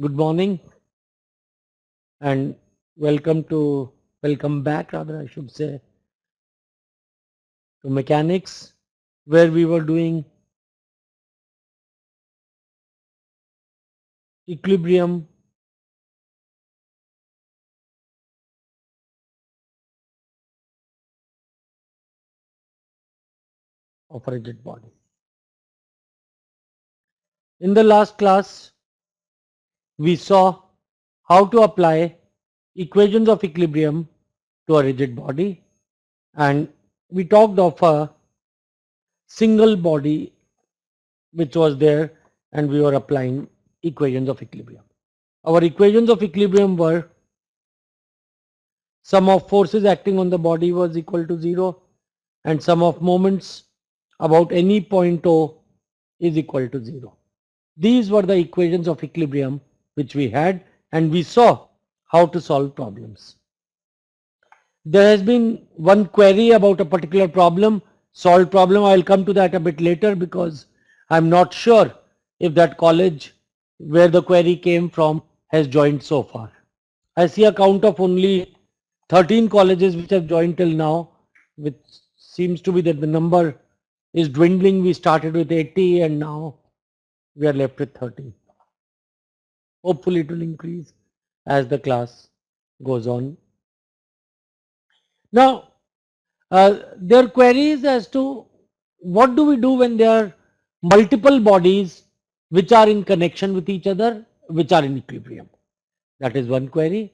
Good morning and welcome back rather I should say to mechanics, where we were doing equilibrium of a rigid body. In the last class we saw how to apply equations of equilibrium to a rigid body, and we talked of a single body which was there and we were applying equations of equilibrium. Our equations of equilibrium were sum of forces acting on the body was equal to 0 and sum of moments about any point O is equal to 0. These were the equations of equilibrium which we had, and we saw how to solve problems. There has been one query about a particular problem, solved problem. I will come to that a bit later because I am not sure if that college where the query came from has joined so far. I see a count of only 13 colleges which have joined till now, which seems to be that the number is dwindling. We started with 80 and now we are left with 13. Hopefully it will increase as the class goes on. Now, there are queries as to what do we do when there are multiple bodies which are in connection with each other, which are in equilibrium. That is one query.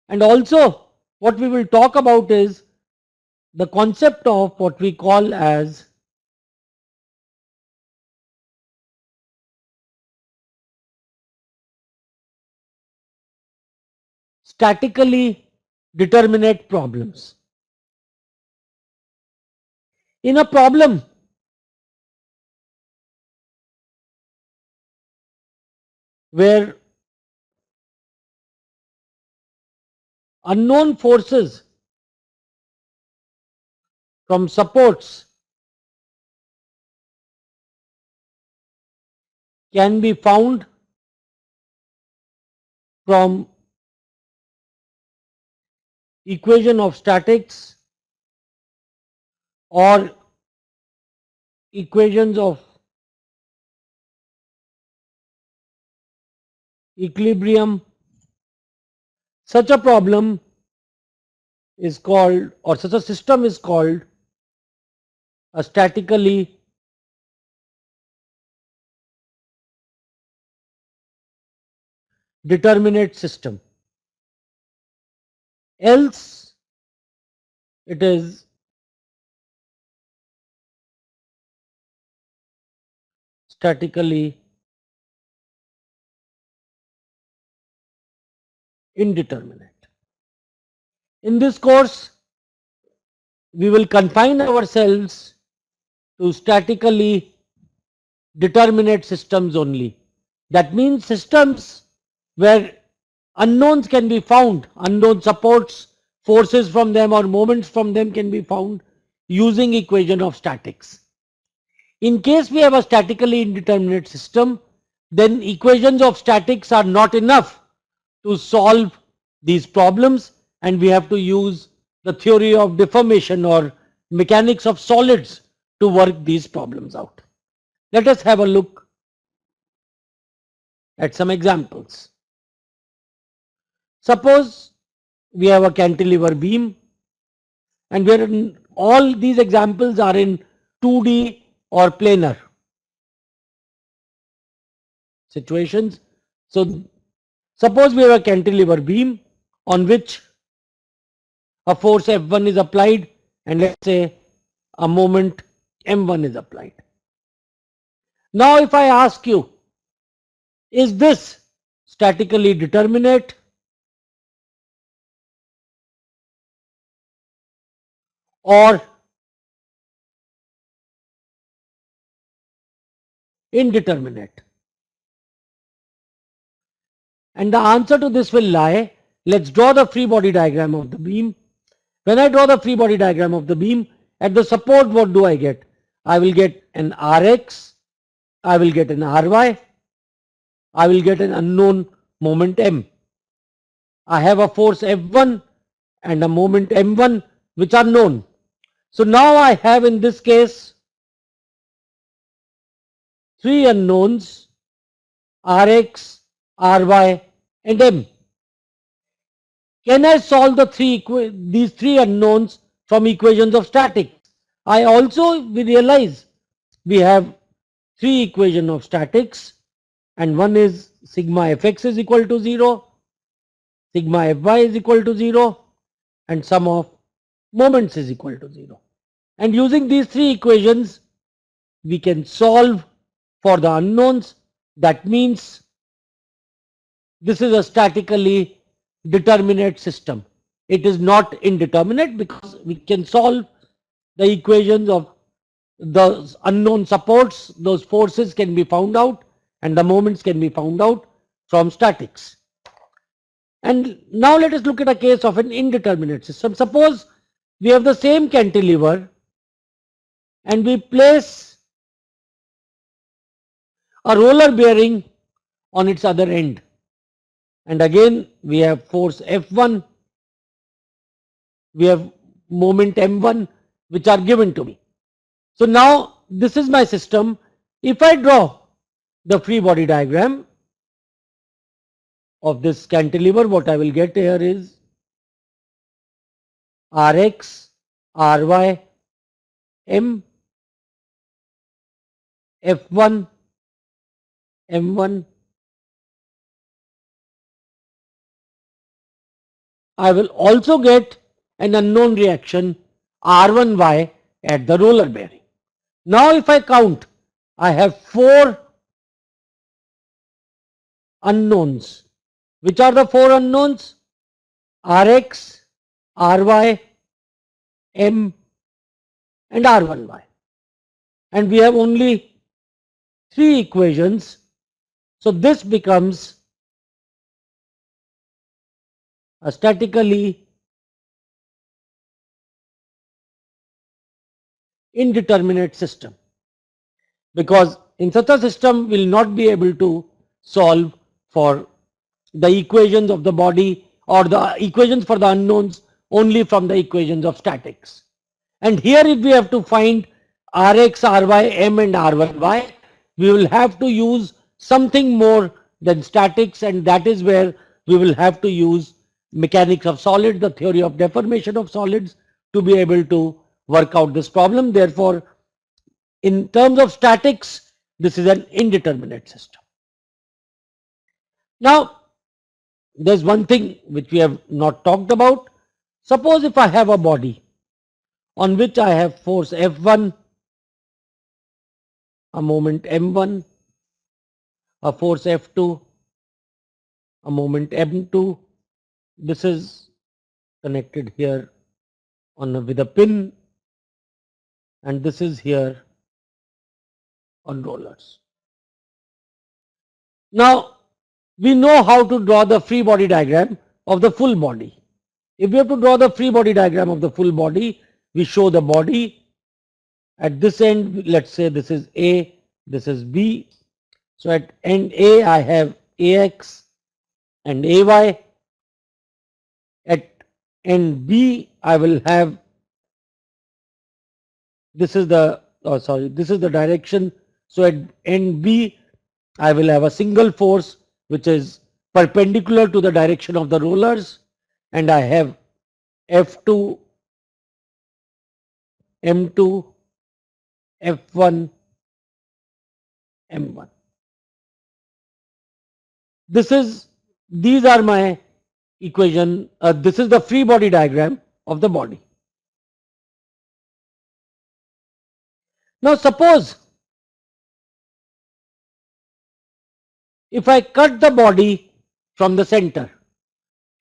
And also what we will talk about is the concept of what we call as statically determinate problems. In a problem, where unknown forces from supports can be found from equation of statics or equations of equilibrium. Such a problem is called, or such a system is called, a statically determinate system. Else it is statically indeterminate. In this course, we will confine ourselves to statically determinate systems only. That means systems where unknowns can be found, unknown supports, forces from them or moments from them can be found using equation of statics. In case we have a statically indeterminate system, then equations of statics are not enough to solve these problems, and we have to use the theory of deformation or mechanics of solids to work these problems out. Let us have a look at some examples. Suppose we have a cantilever beam, and where all these examples are in 2D or planar situations. So suppose we have a cantilever beam on which a force F1 is applied and let's say a moment M1 is applied. Now if I ask you, is this statically determinate or indeterminate? And the answer to this will lie, let's draw the free body diagram of the beam. When I draw the free body diagram of the beam, at the support what do I get? I will get an Rx, I will get an Ry, I will get an unknown moment m. I have a force F1 and a moment m1 which are known. So now I have in this case three unknowns, Rx, Ry and m. Can I solve these three unknowns from equations of statics? We realize we have three equations of statics, and one is sigma fx is equal to 0, sigma fy is equal to 0, and sum of moments is equal to 0. And using these three equations, we can solve for the unknowns. That means this is a statically determinate system. It is not indeterminate because we can solve the equations of those unknown supports, those forces can be found out and the moments can be found out from statics. And now let us look at a case of an indeterminate system. Suppose we have the same cantilever and we place a roller bearing on its other end. And again we have force F1, we have moment M1 which are given to me. So now this is my system. If I draw the free body diagram of this cantilever, what I will get here is Rx, Ry, M, F1, M1. I will also get an unknown reaction R1Y at the roller bearing. Now if I count, I have four unknowns. Which are the four unknowns? Rx, Ry, M and R1Y. And we have only three equations. So this becomes a statically indeterminate system, because in such a system we will not be able to solve for the equations of the body or the equations for the unknowns only from the equations of statics. And here if we have to find Rx, Ry, M and R1Y, we will have to use something more than statics, and that is where we will have to use mechanics of solids, the theory of deformation of solids, to be able to work out this problem. Therefore, in terms of statics, this is an indeterminate system. Now, there's one thing which we have not talked about. Suppose if I have a body on which I have force F1, a moment M1, a force F2, a moment M2. This is connected here with a pin, and this is here on rollers. Now we know how to draw the free body diagram of the full body. If we have to draw the free body diagram of the full body, we show the body at this end. Let's say this is A, this is B. So at end A I have AX and AY. At end B I will have, this is the this is the direction. So at end B I will have a single force which is perpendicular to the direction of the rollers, and I have F2, M2, F1, M1. These are my equation. This is the free body diagram of the body. Now suppose if I cut the body from the center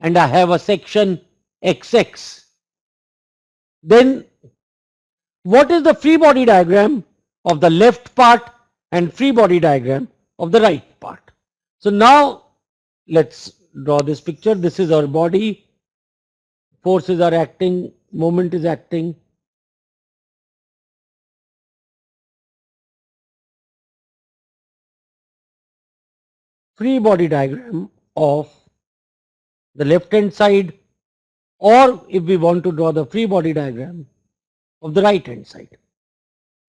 and I have a section XX, then what is the free body diagram of the left part and free body diagram of the right part? So now let's draw this picture. This is our body. Forces are acting, moment is acting. Free body diagram of the left hand side, or if we want to draw the free body diagram of the right hand side.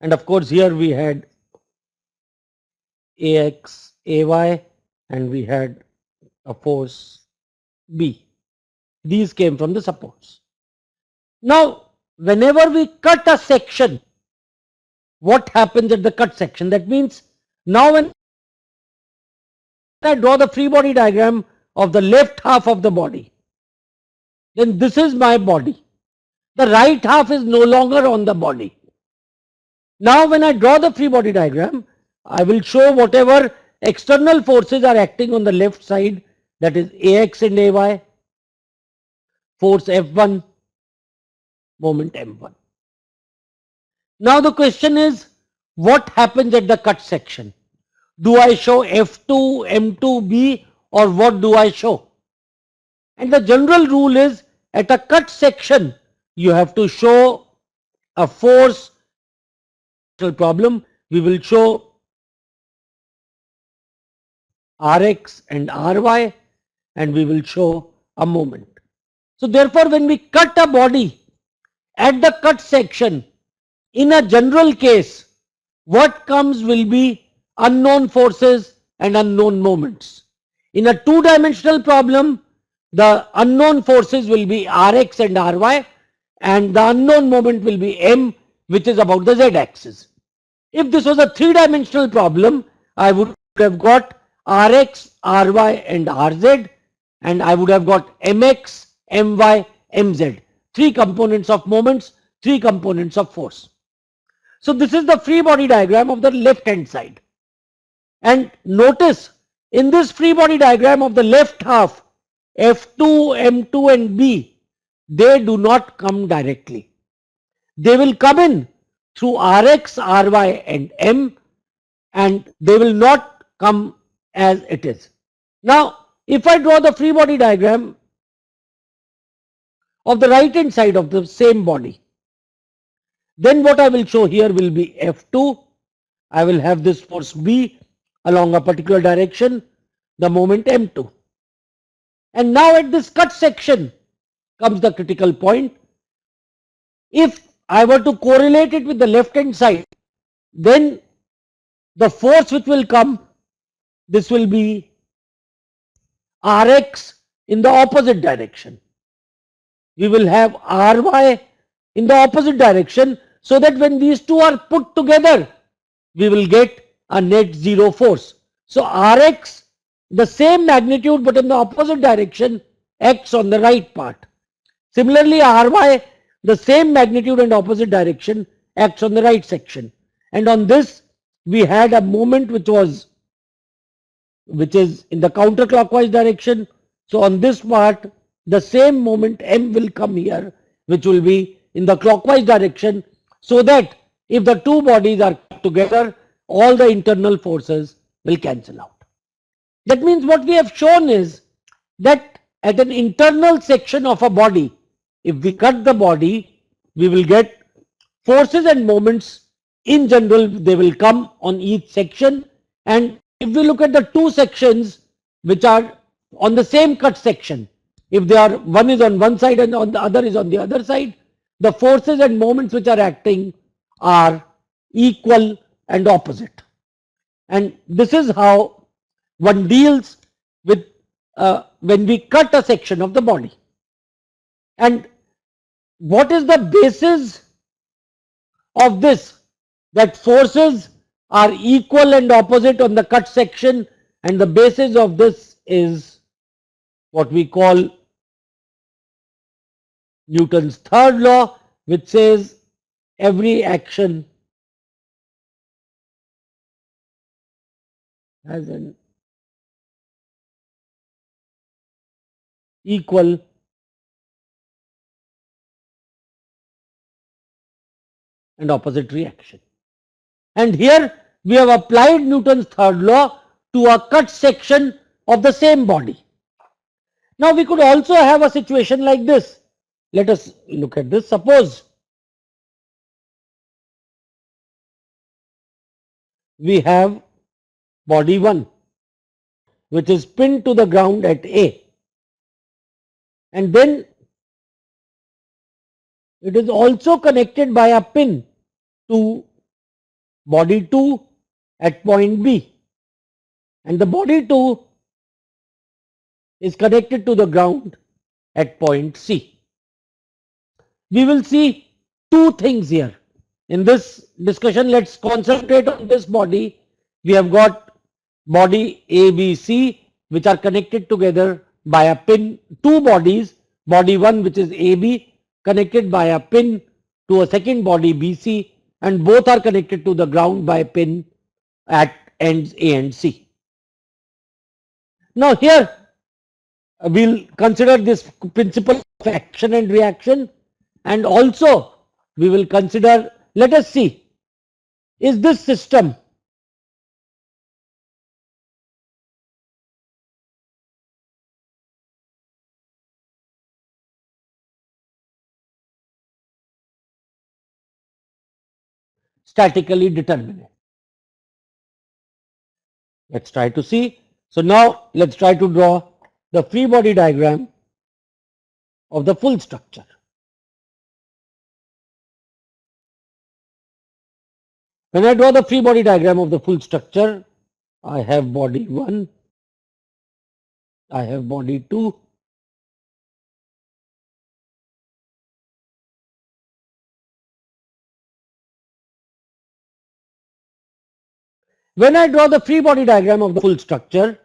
And of course here we had AX, AY, and we had a force B. These came from the supports. Now, whenever we cut a section, what happens at the cut section? That means now when I draw the free body diagram of the left half of the body, then this is my body. The right half is no longer on the body. Now when I draw the free body diagram, I will show whatever external forces are acting on the left side, that is AX and AY, force F1, moment M1. Now the question is, what happens at the cut section? Do I show F2, M2B, or what do I show? And the general rule is, at a cut section, you have to show a force problem. We will show Rx and Ry, and we will show a moment. So therefore, when we cut a body at the cut section, in a general case, what comes will be unknown forces and unknown moments. In a two-dimensional problem, the unknown forces will be Rx and Ry, and the unknown moment will be M, which is about the Z-axis. If this was a three-dimensional problem, I would have got Rx, Ry, and Rz, and I would have got Mx, My, Mz. Three components of moments, three components of force. So this is the free body diagram of the left hand side. And notice, in this free body diagram of the left half, F2, M2 and B, they do not come directly. They will come in through Rx, Ry and M, and they will not come as it is. Now, if I draw the free body diagram of the right hand side of the same body, then what I will show here will be F2. I will have this force B along a particular direction, the moment M2. And now at this cut section comes the critical point. If I were to correlate it with the left hand side, then the force which will come, this will be Rx in the opposite direction. We will have Ry in the opposite direction, so that when these two are put together, we will get a net zero force. So Rx, the same magnitude but in the opposite direction, acts on the right part. Similarly, Ry, the same magnitude and opposite direction, acts on the right section. And on this, we had a moment which is in the counterclockwise direction. So on this part, the same moment M will come here, which will be in the clockwise direction, so that if the two bodies are together, all the internal forces will cancel out. That means what we have shown is that at an internal section of a body, if we cut the body, we will get forces and moments. In general, they will come on each section. And if we look at the two sections which are on the same cut section, if they are, one is on one side and on the other is on the other side, the forces and moments which are acting are equal and opposite. And this is how one deals with when we cut a section of the body. And what is the basis of this? That forces are equal and opposite on the cut section, and the basis of this is what we call Newton's third law, which says every action has an equal and opposite reaction. And here we have applied Newton's third law to a cut section of the same body. Now we could also have a situation like this. Let us look at this. Suppose we have body 1. which is pinned to the ground at A, and then it is also connected by a pin to body 2 at point B, and the body 2 is connected to the ground at point C. We will see two things here. In this discussion, let's concentrate on this body. We have got body A, B, C, which are connected together by a pin, two bodies, body 1 which is AB connected by a pin to a second body BC, and both are connected to the ground by a pin at ends A and C. Now here we'll consider this principle of action and reaction, and also we will consider, let us see, is this system statically determinate? Let's try to see. So now let's try to draw the free body diagram of the full structure. When I draw the free body diagram of the full structure, I have body 1, I have body 2, when I draw the free body diagram of the full structure,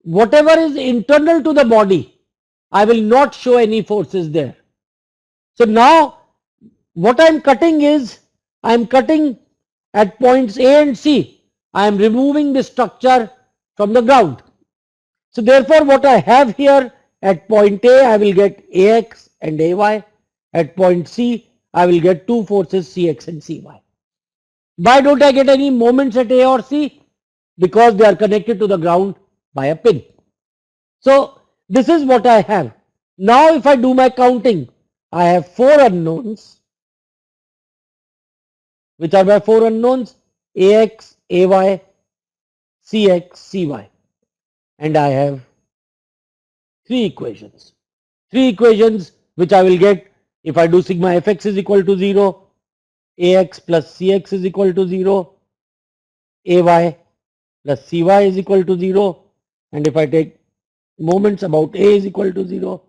whatever is internal to the body, I will not show any forces there. So now what I am cutting is, I am cutting at points A and C. I am removing the structure from the ground. So therefore what I have here, at point A I will get AX and AY, at point C I will get two forces CX and CY. Why don't I get any moments at A or C? Because they are connected to the ground by a pin. So this is what I have. Now if I do my counting, I have four unknowns, which are my four unknowns, AX, AY, CX, CY, and I have three equations. Three equations which I will get if I do sigma fx is equal to 0, AX plus CX is equal to 0, AY plus CY is equal to 0, and if I take moments about A is equal to 0,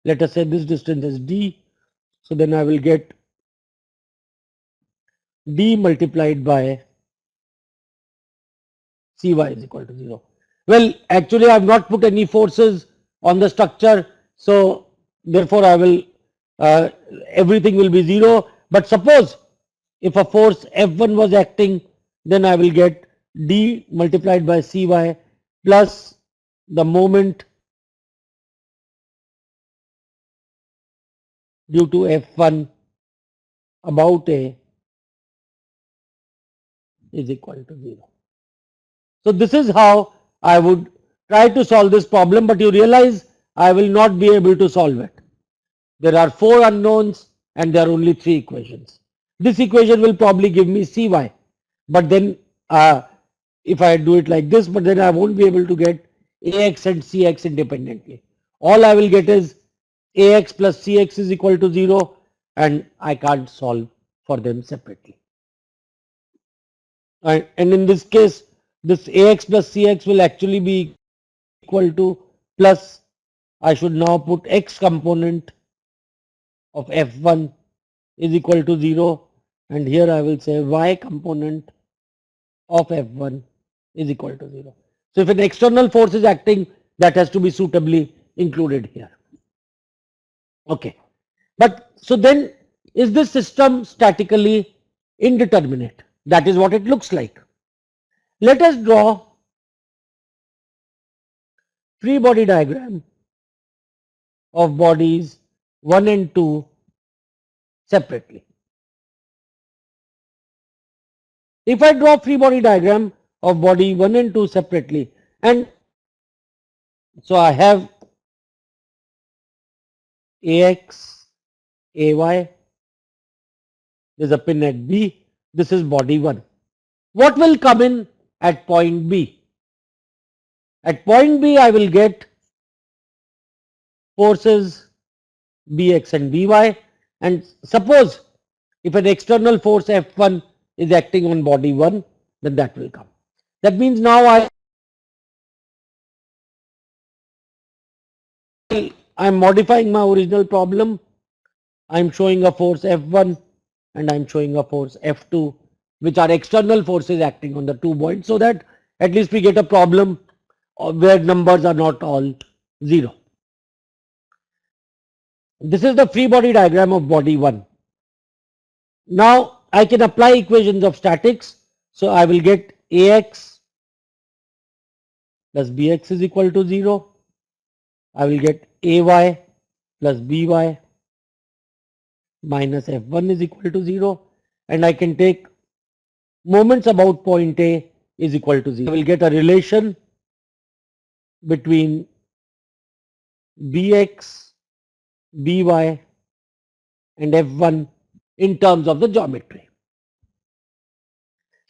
let us say this distance is D, so then I will get D multiplied by Cy is equal to 0. Well, actually I have not put any forces on the structure, so therefore I will everything will be 0. But suppose if a force F1 was acting, then I will get D multiplied by Cy plus the moment due to F1 about A is equal to 0. So this is how I would try to solve this problem, but you realize I will not be able to solve it. There are four unknowns and there are only three equations. This equation will probably give me Cy, but then if I do it like this, but then I won't be able to get Ax and Cx independently. All I will get is Ax plus Cx is equal to 0, and I can't solve for them separately. And in this case, this Ax plus Cx will actually be equal to plus, I should now put x component of F1 is equal to 0, and here I will say y component of F1 is equal to 0. So if an external force is acting, that has to be suitably included here. Okay, but so then is this system statically indeterminate? That is what it looks like. Let us draw free body diagram of bodies 1 and 2 separately. If I draw free body diagram of body 1 and 2 separately, and so I have AX, AY, there's a pin at B, this is body 1. What will come in at point B? At point B, I will get forces Bx and By, and suppose if an external force F1 is acting on body 1, then that will come. That means now I am modifying my original problem. I am showing a force F1 and I am showing a force F2, which are external forces acting on the 2 points, so that at least we get a problem where numbers are not all 0. This is the free body diagram of body 1. Now I can apply equations of statics. So I will get Ax plus Bx is equal to 0. I will get Ay plus By minus F1 is equal to 0. And I can take moments about point A is equal to 0. I will get a relation between Bx, By and F1 in terms of the geometry.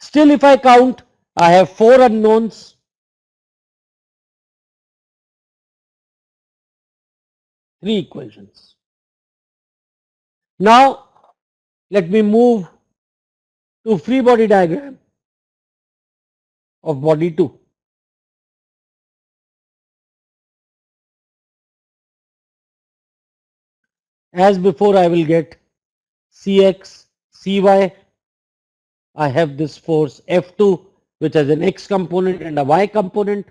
Still, if I count, I have 4 unknowns. Three equations. Now let me move to free body diagram of body 2. As before, I will get Cx, Cy. I have this force F2, which has an x component and a y component.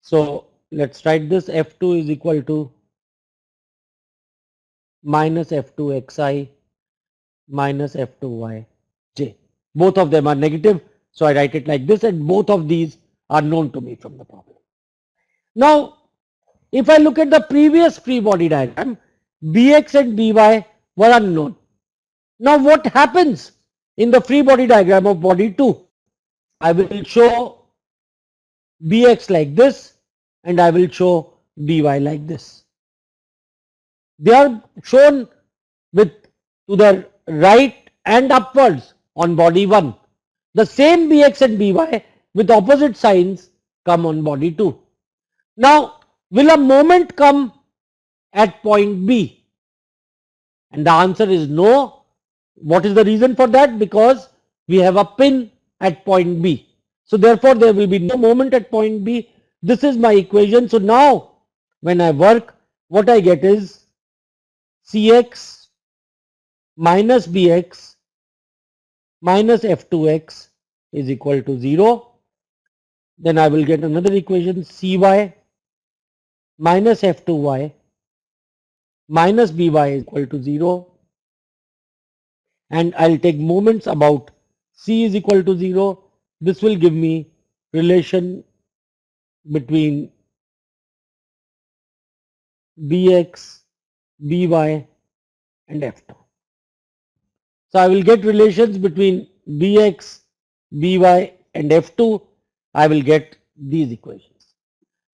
So let's write this. F2 is equal to minus F2 xi minus F2 yj. Both of them are negative, so I write it like this, and both of these are known to me from the problem. Now, if I look at the previous free body diagram, Bx and By were unknown. Now what happens in the free body diagram of body 2? I will show Bx like this and I will show By like this. They are shown with to the right and upwards on body 1. The same Bx and By with opposite signs come on body 2. Now, will a moment come at point B? And the answer is no. What is the reason for that? Because we have a pin at point B. So therefore, there will be no moment at point B. This is my equation. So now, when I work, what I get is Cx minus Bx minus F2x is equal to 0. Then I will get another equation, Cy minus F2y minus By is equal to 0. And I'll take moments about C is equal to 0. This will give me relation between Bx, By and F2. So I will get relations between Bx, By and F2. I will get these equations.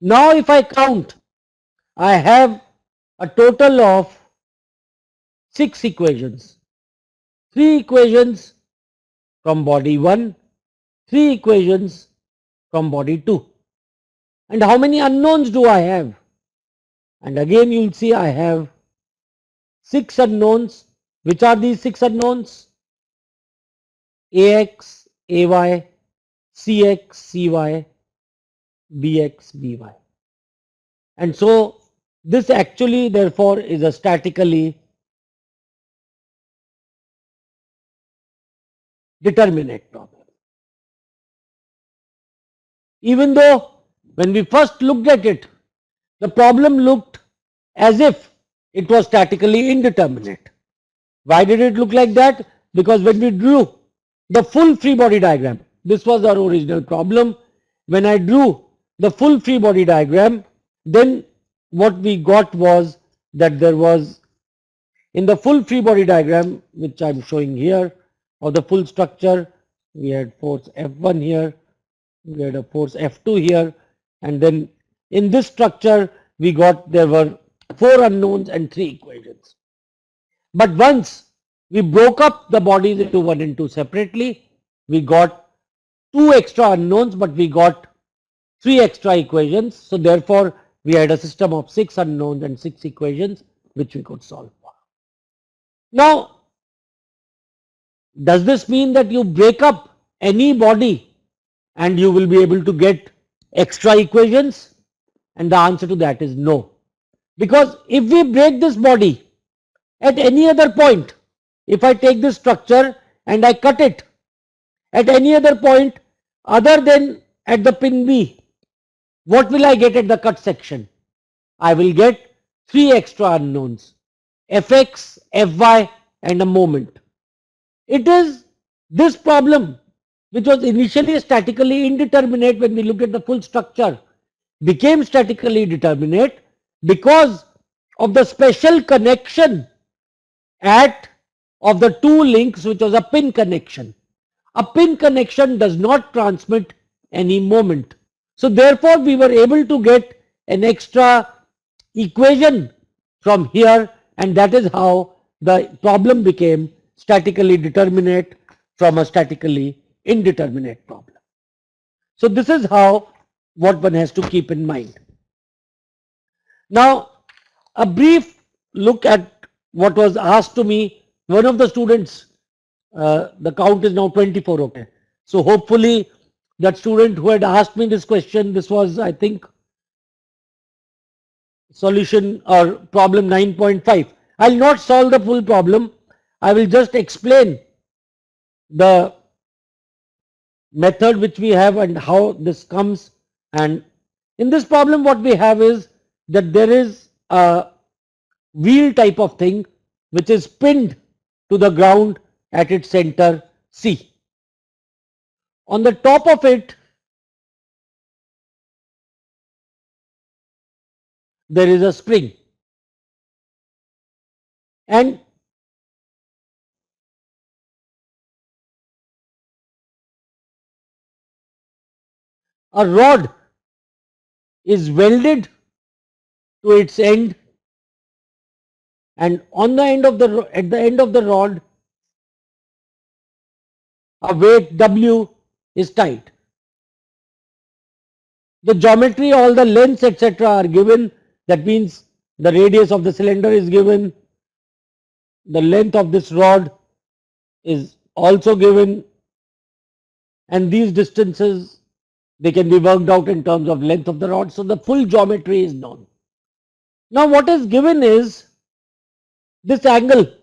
Now if I count, I have a total of 6 equations. 3 equations from body 1, 3 equations from body 2. And how many unknowns do I have? And again you will see I have 6 unknowns. Which are these 6 unknowns? Ax, Ay, Cx, Cy, Bx, By. And so this actually therefore is a statically determinate problem. Even though when we first looked at it, the problem looked as if it was statically indeterminate. Why did it look like that? Because when we drew the full free body diagram, this was our original problem. When I drew the full free body diagram, then what we got was that there was, in the full free body diagram, which I am showing here, of the full structure, we had force F1 here, we had a force F2 here, and then in this structure we got, there were 4 unknowns and 3 equations. But once we broke up the bodies into 1 and 2 separately, we got 2 extra unknowns, but we got 3 extra equations. So therefore, we had a system of 6 unknowns and 6 equations which we could solve for. Now, does this mean that you break up any body and you will be able to get extra equations? And the answer to that is no. Because if we break this body at any other point, if I take this structure and I cut it at any other point other than at the pin B, what will I get at the cut section? I will get 3 extra unknowns, Fx, Fy and a moment. It is this problem which was initially statically indeterminate when we looked at the full structure became statically determinate because of the special connection of the two links, which was a pin connection. A pin connection does not transmit any moment. So therefore we were able to get an extra equation from here, and that is how the problem became statically determinate from a statically indeterminate problem. So this is how what one has to keep in mind. Now a brief look at what was asked to me. One of the students, the count is now 24, okay. So hopefully that student who had asked me this question, this was I think solution or problem 9.5. I will not solve the full problem. I will just explain the method which we have and how this comes. And in this problem what we have is that there is a wheel type of thing which is pinned to the ground at its center C. On the top of it there is a spring, and a rod is welded to its end, and on the end of at the end of the rod a weight W is tied. The geometry, all the lengths etc. are given. That means the radius of the cylinder is given, the length of this rod is also given, and these distances they can be worked out in terms of length of the rod. So the full geometry is known. Now what is given is this angle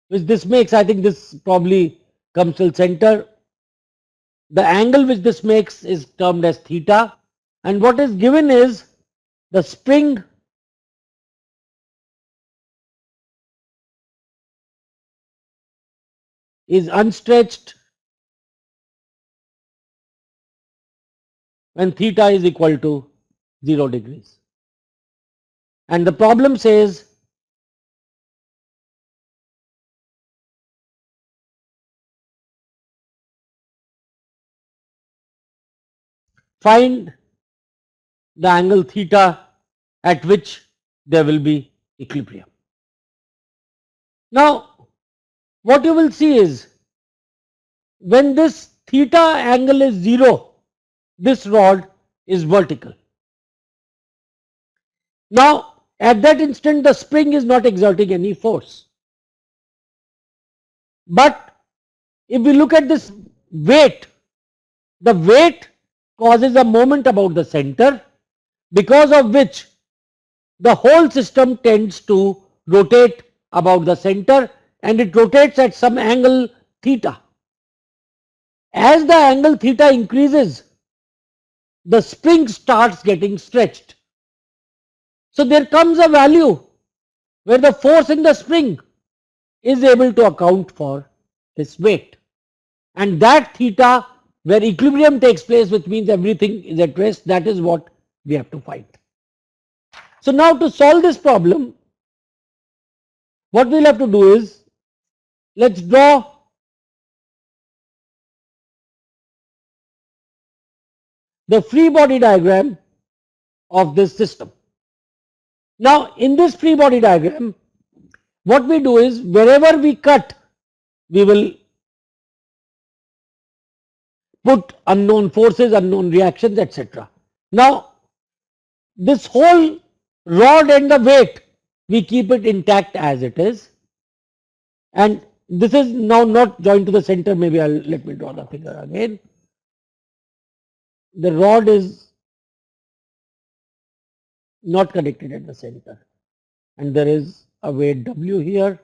which this makes. I think this probably comes till center. The angle which this makes is termed as theta, and what is given is the spring is unstretched when theta is equal to 0 degrees. And the problem says find the angle theta at which there will be equilibrium. Now what you will see is when this theta angle is 0, this rod is vertical. Now at that instant the spring is not exerting any force. But if we look at this weight, the weight causes a moment about the center, because of which the whole system tends to rotate about the center, and it rotates at some angle theta. As the angle theta increases, the spring starts getting stretched. So there comes a value where the force in the spring is able to account for this weight, and that theta where equilibrium takes place, which means everything is at rest, that is what we have to find. So now to solve this problem, what we'll have to do is, let's draw the free body diagram of this system. Now in this free body diagram, what we do is wherever we cut, we will put unknown forces, unknown reactions, etc. Now this whole rod and the weight, we keep it intact as it is, and this is now not joined to the center. Maybe let me draw the figure again. The rod is not connected at the center, and there is a weight W here.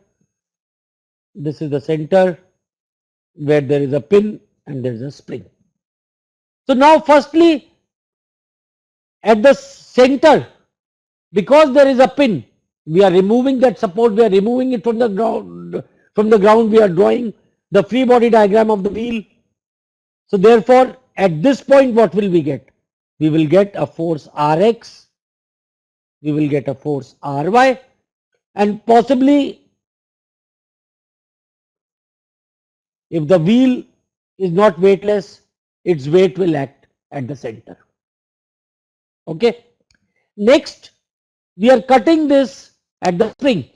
This is the center where there is a pin and there is a spring. So now firstly, at the center, because there is a pin, we are removing that support, we are removing it from the ground. From the ground, we are drawing the free body diagram of the wheel. So therefore, at this point, what will we get? We will get a force Rx, we will get a force Ry, and possibly if the wheel is not weightless, its weight will act at the center. Okay. Next, we are cutting this at the spring.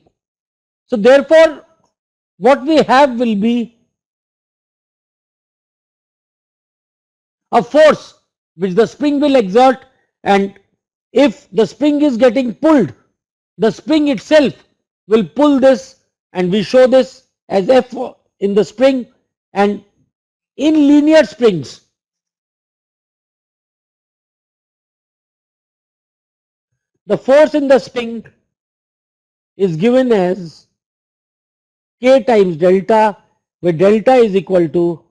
So therefore, what we have will be a force which the spring will exert, and if the spring is getting pulled, the spring itself will pull this, and we show this as F in the spring. And in linear springs, the force in the spring is given as K times delta, where delta is equal to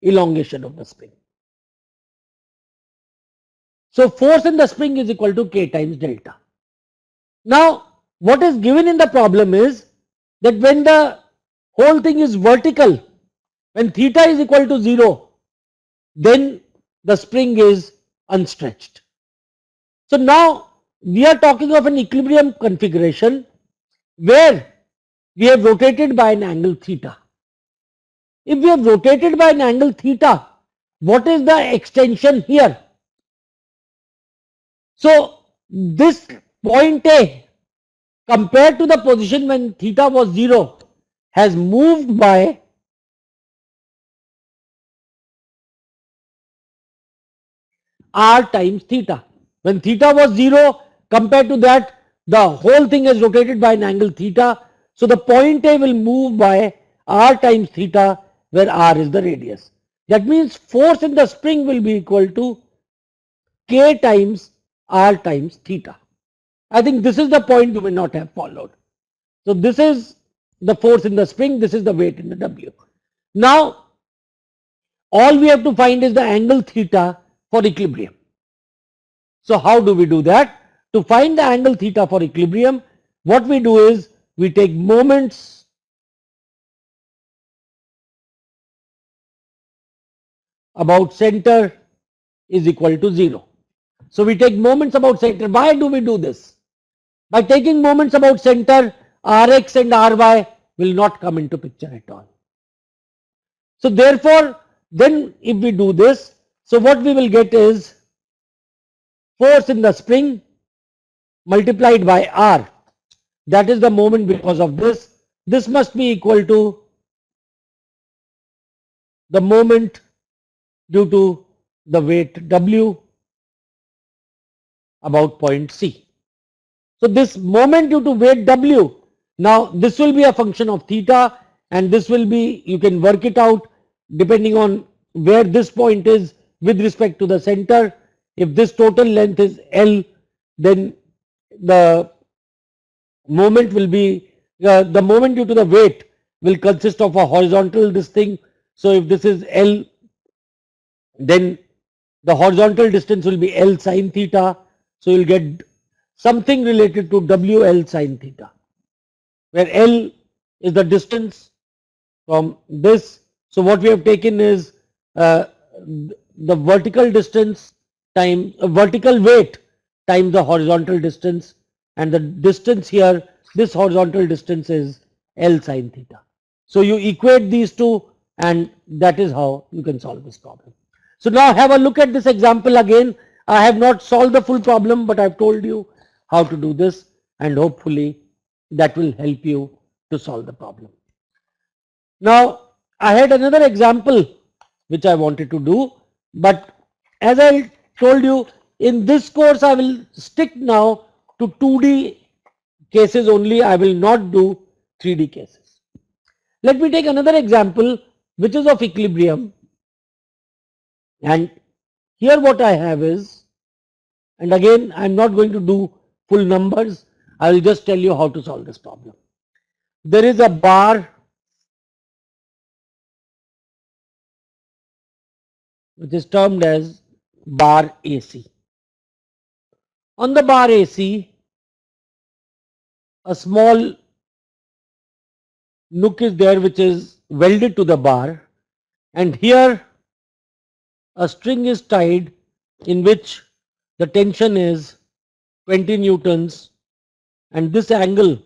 elongation of the spring. So force in the spring is equal to K times delta. Now what is given in the problem is that when the whole thing is vertical, when theta is equal to 0, then the spring is unstretched. So now we are talking of an equilibrium configuration where we have rotated by an angle theta. If we have rotated by an angle theta, what is the extension here? So this point A, compared to the position when theta was 0, has moved by r times theta. When theta was 0, compared to that, the whole thing has rotated by an angle theta. So the point A will move by r times theta, where r is the radius. That means force in the spring will be equal to K times r times theta. I think this is the point you may not have followed. So this is the force in the spring, this is the weight in the W. Now all we have to find is the angle theta for equilibrium. So how do we do that? To find the angle theta for equilibrium, what we do is we take moments about center is equal to 0. So we take moments about center. Why do we do this? By taking moments about center, Rx and Ry will not come into picture at all. So therefore, then if we do this, so what we will get is force in the spring multiplied by R. That is the moment because of this. This must be equal to the moment due to the weight W about point C. So this moment due to weight W, now this will be a function of theta, and this will be, you can work it out depending on where this point is with respect to the center. If this total length is L, then the moment will be, the moment due to the weight will consist of a horizontal this thing. So if this is L, then the horizontal distance will be L sine theta. So you'll get something related to WL sine theta, where L is the distance from this. So what we have taken is the vertical distance times vertical weight times the horizontal distance, and the distance here, this horizontal distance is L sine theta. So you equate these two, and that is how you can solve this problem. So now have a look at this example again. I have not solved the full problem, but I have told you how to do this, and hopefully that will help you to solve the problem. Now I had another example which I wanted to do, but as I told you, in this course I will stick now to 2D cases only. I will not do 3D cases. Let me take another example which is of equilibrium, and here what I have is, and again I am not going to do full numbers, I will just tell you how to solve this problem. There is a bar which is termed as bar AC. On the bar AC, a small nook is there which is welded to the bar, and here a string is tied in which the tension is 20 newtons, and this angle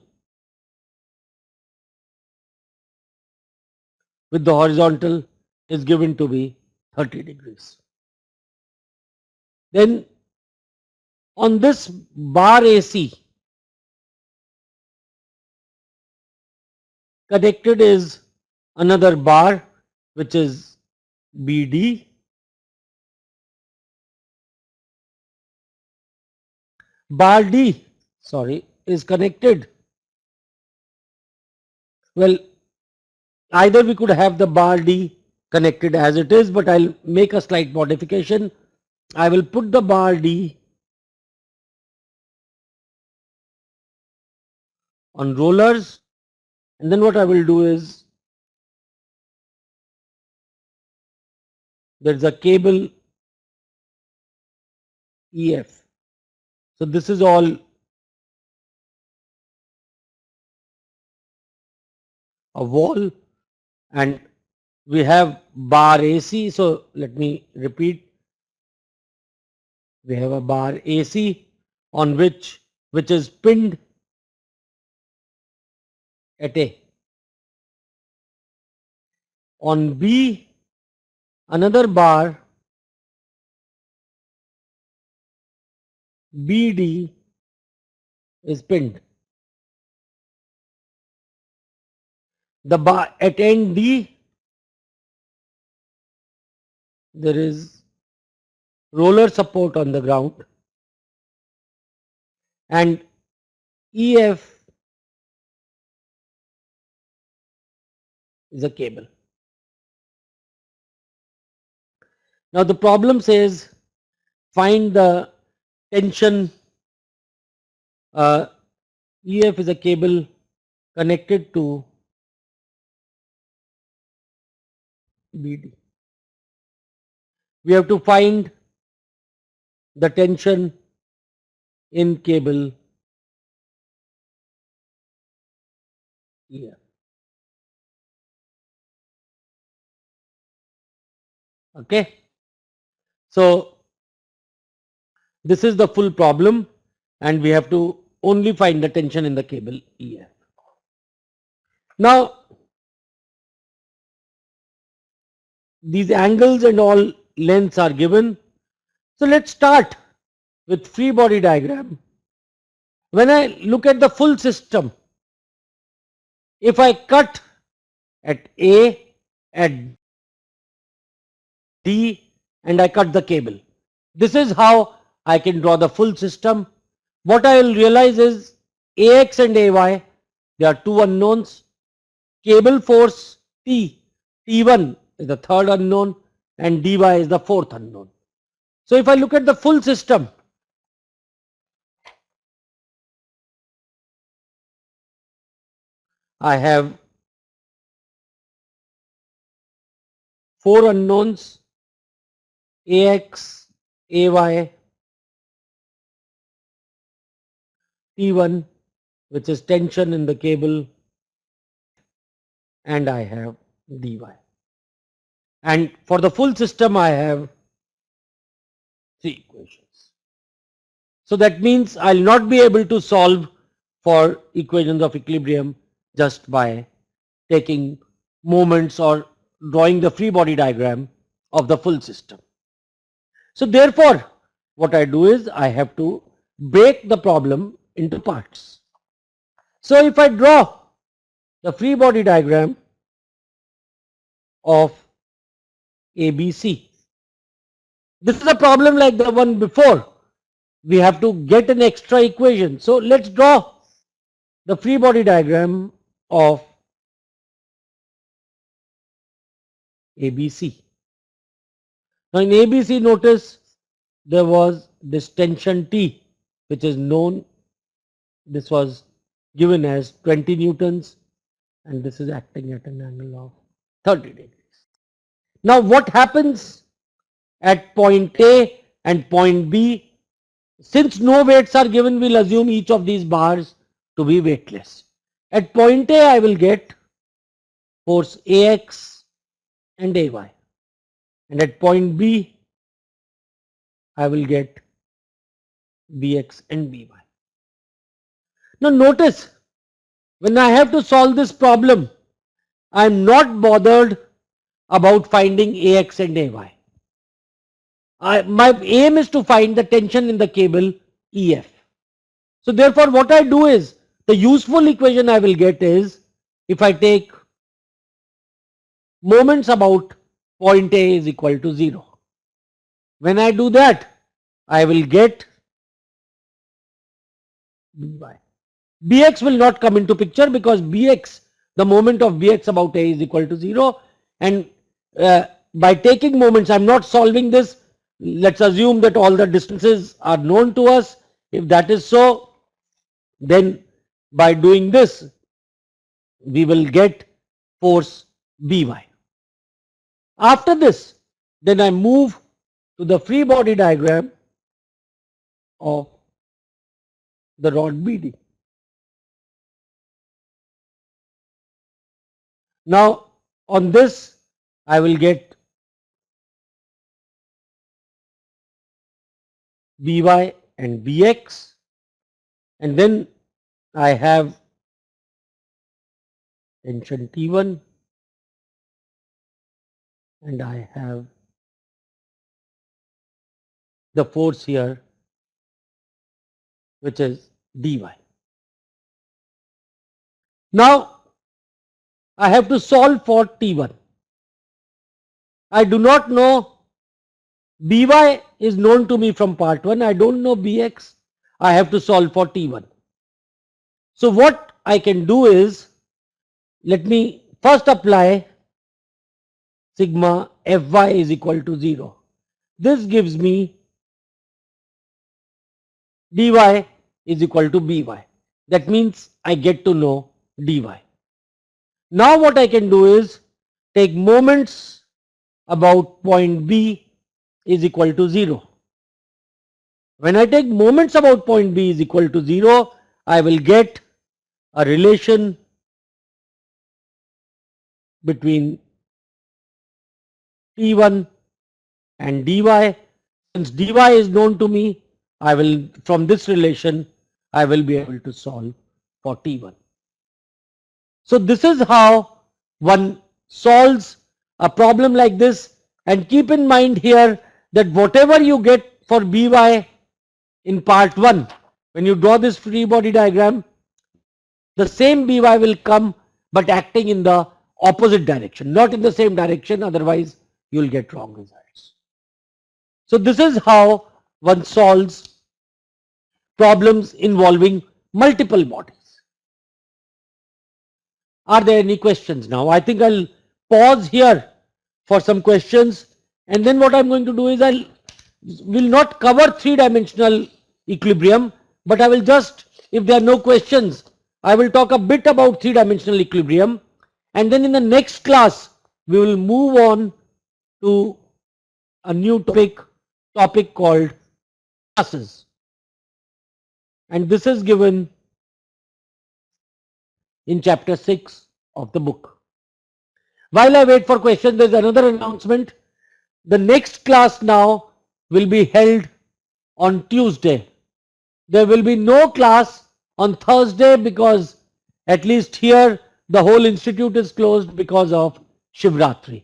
with the horizontal is given to be 30 degrees. Then on this bar AC, connected is another bar which is BD. Bar D, is connected. Well, either we could have the bar D connected as it is, but I'll make a slight modification. I will put the bar D on rollers, and then what I will do is, there is a cable EF. So this is all a wall, and we have bar AC. So let me repeat. We have a bar AC on which is pinned at A. On B, another bar BD is pinned. The bar at end D, there is roller support on the ground, and EF is a cable. Now the problem says find the tension. EF is a cable connected to BD. We have to find the tension in cable EF. Okay. So this is the full problem, and we have to only find the tension in the cable EF. Now these angles and all lengths are given. So let's start with free body diagram. When I look at the full system, if I cut at A, at D, and I cut the cable, this is how I can draw the full system. What I will realize is AX and AY, they are two unknowns. Cable force T1 is the third unknown, and dy is the fourth unknown. So if I look at the full system, I have four unknowns: AX, AY, T1, which is tension in the cable, and I have dy. And for the full system, I have three equations. So that means I'll not be able to solve for equations of equilibrium just by taking moments or drawing the free body diagram of the full system. So therefore, what I do is I have to break the problem into parts. So if I draw the free body diagram of ABC. This is a problem like the one before. We have to get an extra equation. So let's draw the free body diagram of ABC. Now in ABC, notice there was this tension T, which is known, this was given as 20 newtons, and this is acting at an angle of 30 degrees. Now what happens at point A and point B? Since no weights are given, we'll assume each of these bars to be weightless. At point A, I will get force AX and AY. And at point B, I will get BX and BY. Now notice, when I have to solve this problem, I am not bothered about finding AX and AY. My aim is to find the tension in the cable EF. So therefore what I do is, the useful equation I will get is, if I take moments about point A is equal to 0. When I do that, I will get BY. BX will not come into picture because BX, the moment of BX about A is equal to 0, and by taking moments, I am not solving this. Let's assume that all the distances are known to us. If that is so, then by doing this, we will get force By. After this, then I move to the free body diagram of the rod BD. Now on this, I will get By and Bx, and then I have tension T1 and I have the force here, which is Dy. Now I have to solve for T1. I do not know, By is known to me from part 1. I don't know Bx. I have to solve for T1. So what I can do is, let me first apply sigma Fy is equal to 0. This gives me dy is equal to By. That means I get to know dy. Now what I can do is take moments about point B is equal to 0. When I take moments about point B is equal to 0, I will get a relation between T1 and dy. Since dy is known to me, I will, from this relation, I will be able to solve for T1. So this is how one solves a problem like this, and keep in mind here that whatever you get for By in part 1, when you draw this free body diagram, the same By will come but acting in the opposite direction, not in the same direction, otherwise you will get wrong results. So this is how one solves problems involving multiple bodies. Are there any questions now? I think I'll pause here for some questions, and then what I'm going to do is I will not cover three-dimensional equilibrium, but I will just, if there are no questions, I will talk a bit about three-dimensional equilibrium, and then in the next class we will move on to a new topic called classes, and this is given in chapter 6 of the book. While I wait for questions, there is another announcement. The next class now will be held on Tuesday. There will be no class on Thursday because, at least here, the whole institute is closed because of Shivratri.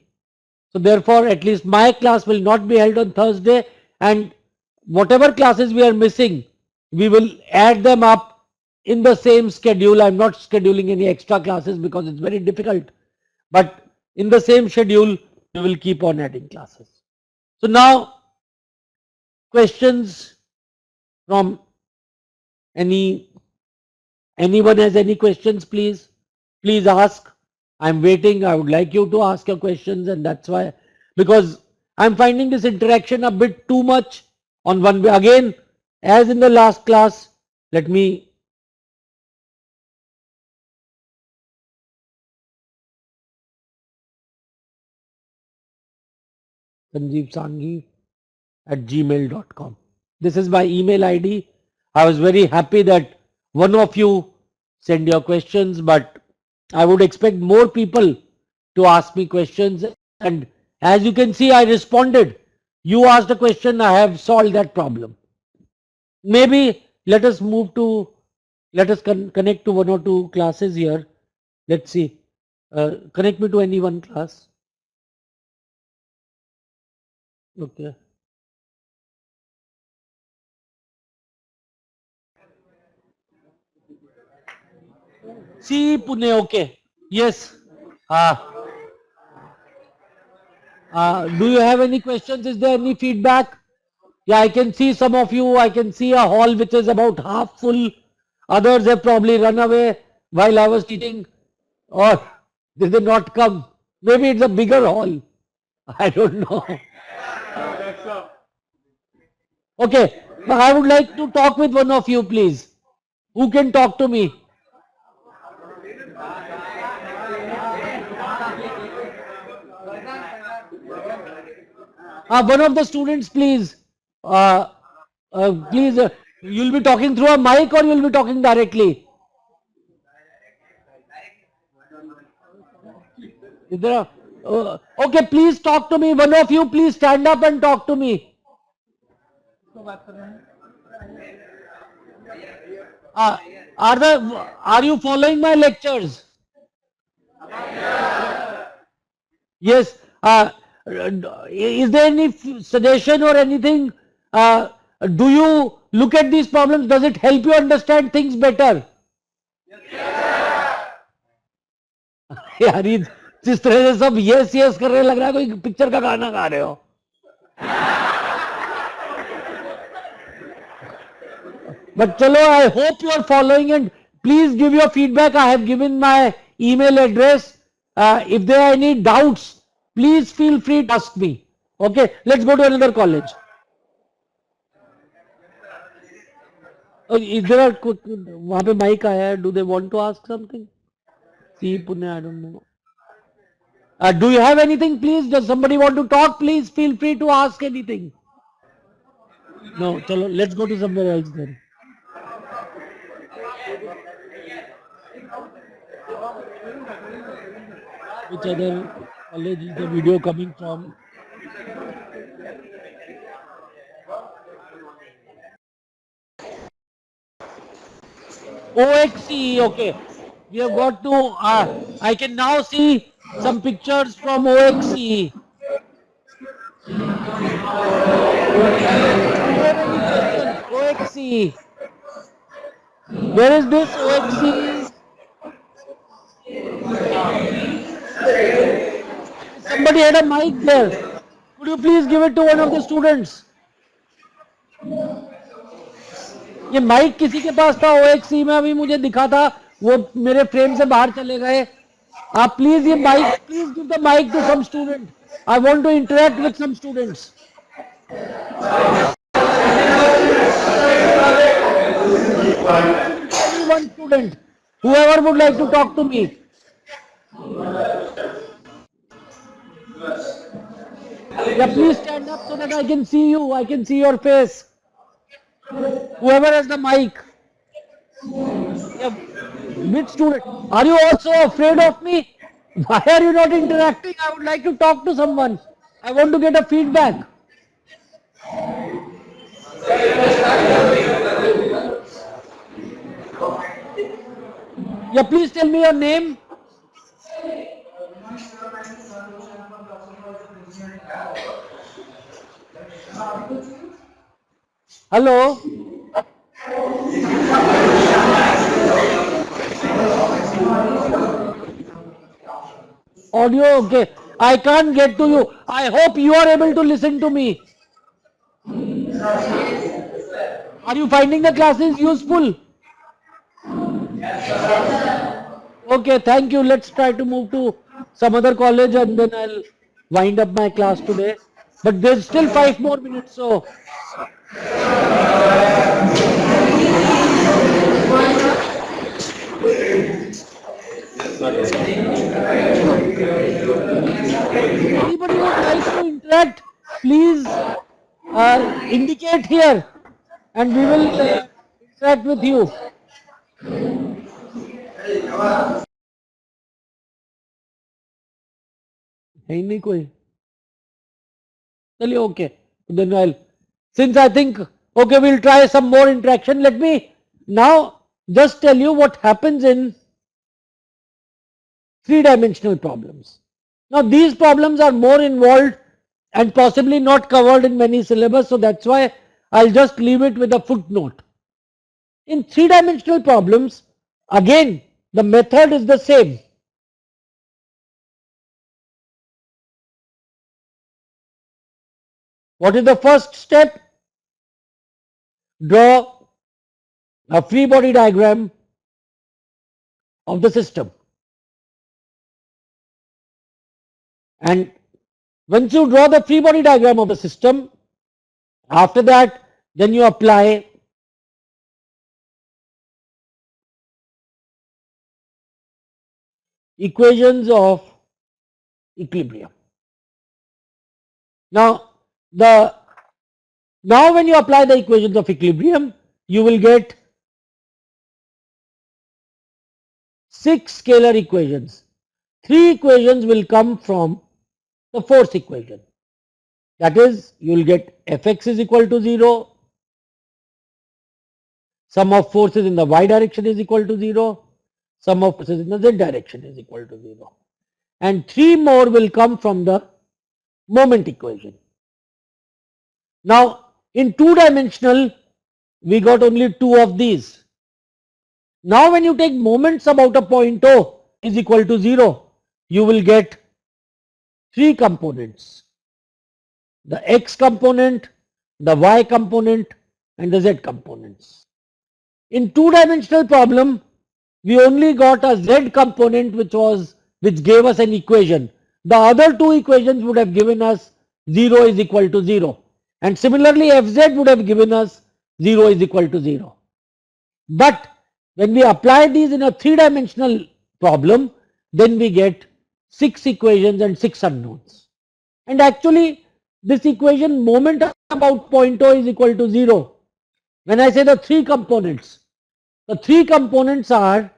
So therefore, at least my class will not be held on Thursday, and whatever classes we are missing, we will add them up in the same schedule. I'm not scheduling any extra classes because it's very difficult. But in the same schedule, we will keep on adding classes. So now, questions from anyone has any questions, please ask. I'm waiting. I would like you to ask your questions, and that's why, because I'm finding this interaction a bit too much on one way. Again, as in the last class, let me sanjeevsanghi@gmail.com. This is my email ID. I was very happy that one of you send your questions, but I would expect more people to ask me questions. And as you can see, I responded. You asked a question, I have solved that problem. Maybe let us connect to one or two classes here. Let's see. Connect me to any one class. Okay. See Pune, okay. Yes. Do you have any questions? Is there any feedback? Yeah, I can see some of you. I can see a hall which is about half full. Others have probably run away while I was teaching, or they did not come. Maybe it's a bigger hall. I don't know. Okay, but I would like to talk with one of you, please. Who can talk to me? One of the students, please. Uh, please, you'll be talking through a mic or you'll be talking directly? Is there okay, please talk to me. One of you, please stand up and talk to me. Are you following my lectures? Yes. Is there any suggestion or anything? Do you look at these problems? Does it help you understand things better? यार जिस तरह से सब yes yes कर रहे लग रहा है कोई पिक्चर का गाना गा रहे हो. But chalo, I hope you are following, and please give your feedback. I have given my email address. If there are any doubts, please feel free to ask me. Okay, let's go to another college. Is there a वहाँ पे mic आया है? Do they want to ask something? See Pune, I don't know. Do you have anything, please? Does somebody want to talk? Please feel free to ask anything. No, chalo, let's go to somewhere else then. Which other college is the video coming from? OXE, okay. We have got to, I can now see some pictures from OXE. OXE. Where is this OXE? Somebody had a mic there. Could you please give it to one of the students? ये mic किसी के पास था OXE में, अभी मुझे दिखा था, वो मेरे फ्रेम से बाहर चले गए. आप प्लीज ये mic, please give the mic to some student. I want to interact with some students. One student, whoever would like to talk to me. Yeah, please stand up so that I can see you. I can see your face. Whoever has the mic. Yeah. Which student? Are you also afraid of me? Why are you not interacting? I would like to talk to someone. I want to get a feedback. Yeah, please tell me your name. Hello. Audio, okay. I can't get to you. I hope you are able to listen to me. Are you finding the classes useful? Okay, thank you. Let's try to move to some other college and then I'll wind up my class today. But there's still 5 more minutes, so anybody would like to interact, please indicate here and we will interact with you. है ही नहीं कोई चलिए okay then I'll since I think okay we'll try some more interaction. Let me now just tell you what happens in three-dimensional problems. Now these problems are more involved and possibly not covered in many syllabus, so that's why I'll just leave it with a footnote. In three-dimensional problems, again the method is the same. What is the first step? Draw a free body diagram of the system. And once you draw the free body diagram of the system, after that, then you apply equations of equilibrium. Now when you apply the equations of equilibrium, you will get 6 scalar equations. 3 equations will come from the force equation. That is, you will get Fx is equal to 0, sum of forces in the y direction is equal to 0, sum of forces in the z direction is equal to 0. And 3 more will come from the moment equation. Now, in two-dimensional, we got only 2 of these. Now, when you take moments about a point O is equal to 0, you will get 3 components. The x component, the y component and the z components. In two-dimensional problem, we only got a z component which gave us an equation. The other 2 equations would have given us 0 is equal to 0. And similarly, Fz would have given us 0 is equal to 0. But when we apply these in a three-dimensional problem, then we get 6 equations and 6 unknowns. And actually, this equation moment about point O is equal to 0. When I say the 3 components, the 3 components are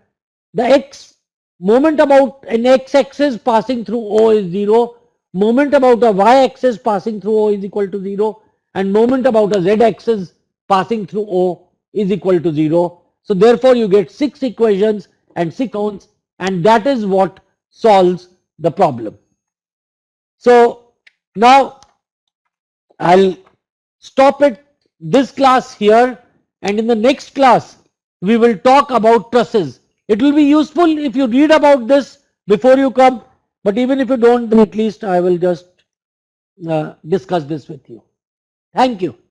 the x moment about an x-axis passing through O is 0, moment about a y-axis passing through O is equal to 0, and moment about a z-axis passing through O is equal to 0. So therefore you get 6 equations and 6 unknowns, and that is what solves the problem. So now I'll stop this class here, and in the next class we will talk about trusses. It will be useful if you read about this before you come, but even if you don't, then at least I will just discuss this with you. Thank you.